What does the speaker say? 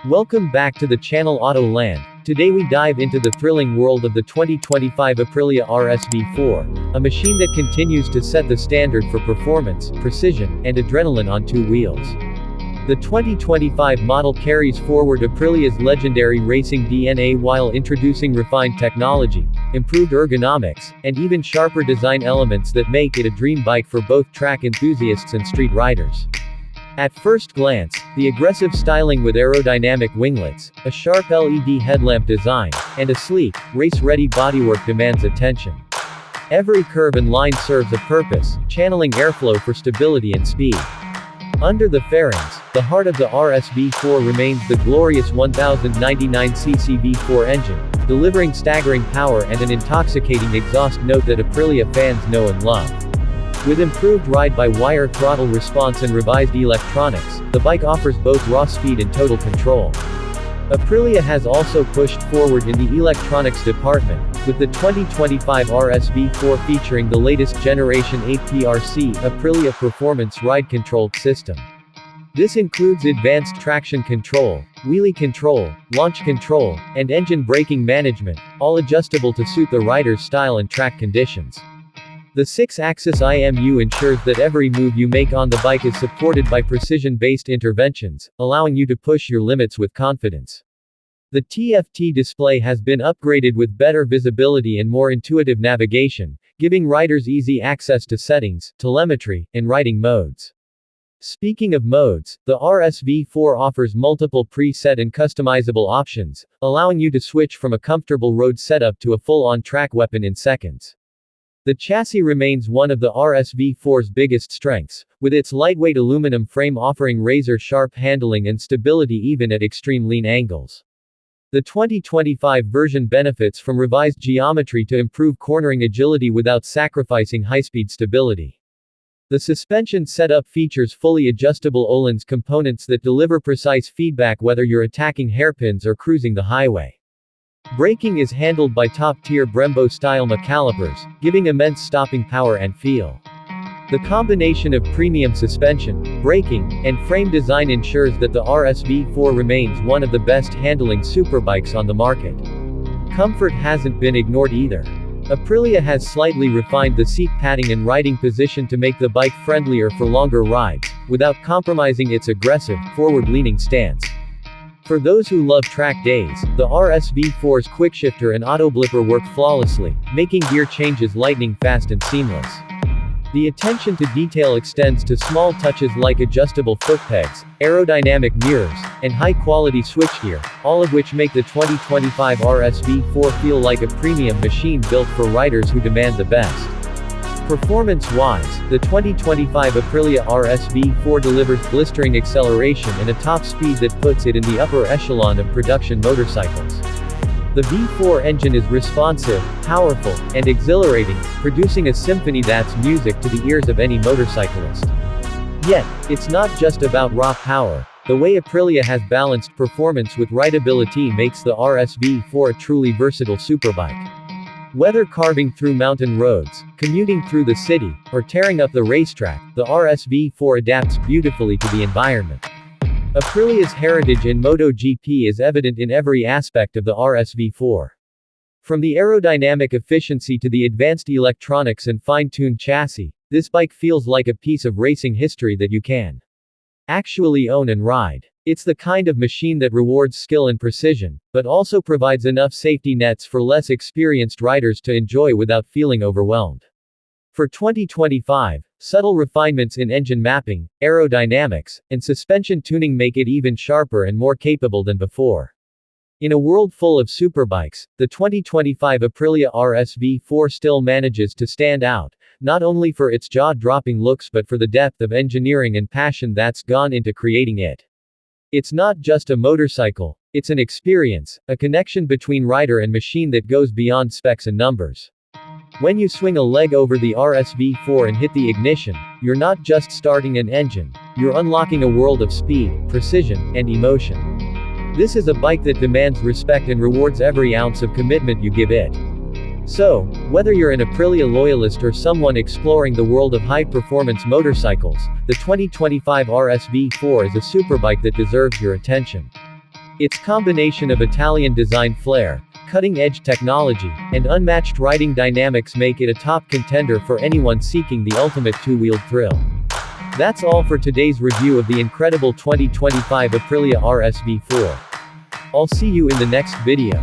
Welcome back to the channel Auto Land. Today we dive into the thrilling world of the 2025 Aprilia RSV4, a machine that continues to set the standard for performance, precision, and adrenaline on two wheels. The 2025 model carries forward Aprilia's legendary racing DNA while introducing refined technology, improved ergonomics, and even sharper design elements that make it a dream bike for both track enthusiasts and street riders. At first glance, the aggressive styling with aerodynamic winglets, a sharp LED headlamp design, and a sleek, race-ready bodywork demands attention. Every curve and line serves a purpose, channeling airflow for stability and speed. Under the fairings, the heart of the RSV4 remains the glorious 1099cc V4 engine, delivering staggering power and an intoxicating exhaust note that Aprilia fans know and love. With improved ride-by-wire throttle response and revised electronics, the bike offers both raw speed and total control. Aprilia has also pushed forward in the electronics department, with the 2025 RSV4 featuring the latest generation APRC Aprilia Performance Ride Control system. This includes advanced traction control, wheelie control, launch control, and engine braking management, all adjustable to suit the rider's style and track conditions. The 6-axis IMU ensures that every move you make on the bike is supported by precision-based interventions, allowing you to push your limits with confidence. The TFT display has been upgraded with better visibility and more intuitive navigation, giving riders easy access to settings, telemetry, and riding modes. Speaking of modes, the RSV4 offers multiple preset and customizable options, allowing you to switch from a comfortable road setup to a full-on track weapon in seconds. The chassis remains one of the RSV4's biggest strengths, with its lightweight aluminum frame offering razor-sharp handling and stability even at extreme lean angles. The 2025 version benefits from revised geometry to improve cornering agility without sacrificing high-speed stability. The suspension setup features fully adjustable Öhlins components that deliver precise feedback whether you're attacking hairpins or cruising the highway. Braking is handled by top-tier Brembo-style calipers, giving immense stopping power and feel. The combination of premium suspension, braking, and frame design ensures that the RSV4 remains one of the best-handling superbikes on the market. Comfort hasn't been ignored either. Aprilia has slightly refined the seat padding and riding position to make the bike friendlier for longer rides, without compromising its aggressive, forward-leaning stance. For those who love track days, the RSV4's quickshifter and auto blipper work flawlessly, making gear changes lightning fast and seamless. The attention to detail extends to small touches like adjustable foot pegs, aerodynamic mirrors, and high-quality switchgear, all of which make the 2025 RSV4 feel like a premium machine built for riders who demand the best. Performance-wise, the 2025 Aprilia RSV4 delivers blistering acceleration and a top speed that puts it in the upper echelon of production motorcycles. The V4 engine is responsive, powerful, and exhilarating, producing a symphony that's music to the ears of any motorcyclist. Yet, it's not just about raw power. The way Aprilia has balanced performance with rideability makes the RSV4 a truly versatile superbike. Whether carving through mountain roads, commuting through the city, or tearing up the racetrack, the RSV4 adapts beautifully to the environment. Aprilia's heritage in MotoGP is evident in every aspect of the RSV4. From the aerodynamic efficiency to the advanced electronics and fine-tuned chassis, this bike feels like a piece of racing history that you can actually own and ride. It's the kind of machine that rewards skill and precision, but also provides enough safety nets for less experienced riders to enjoy without feeling overwhelmed. For 2025, subtle refinements in engine mapping, aerodynamics, and suspension tuning make it even sharper and more capable than before. In a world full of superbikes, the 2025 Aprilia RSV4 still manages to stand out, not only for its jaw-dropping looks but for the depth of engineering and passion that's gone into creating it. It's not just a motorcycle, it's an experience, a connection between rider and machine that goes beyond specs and numbers. When you swing a leg over the RSV4 and hit the ignition, you're not just starting an engine, you're unlocking a world of speed, precision, and emotion. This is a bike that demands respect and rewards every ounce of commitment you give it. So, whether you're an Aprilia loyalist or someone exploring the world of high-performance motorcycles, the 2025 RSV4 is a superbike that deserves your attention. Its combination of Italian-designed flair, cutting-edge technology, and unmatched riding dynamics make it a top contender for anyone seeking the ultimate two-wheeled thrill. That's all for today's review of the incredible 2025 Aprilia RSV4. I'll see you in the next video.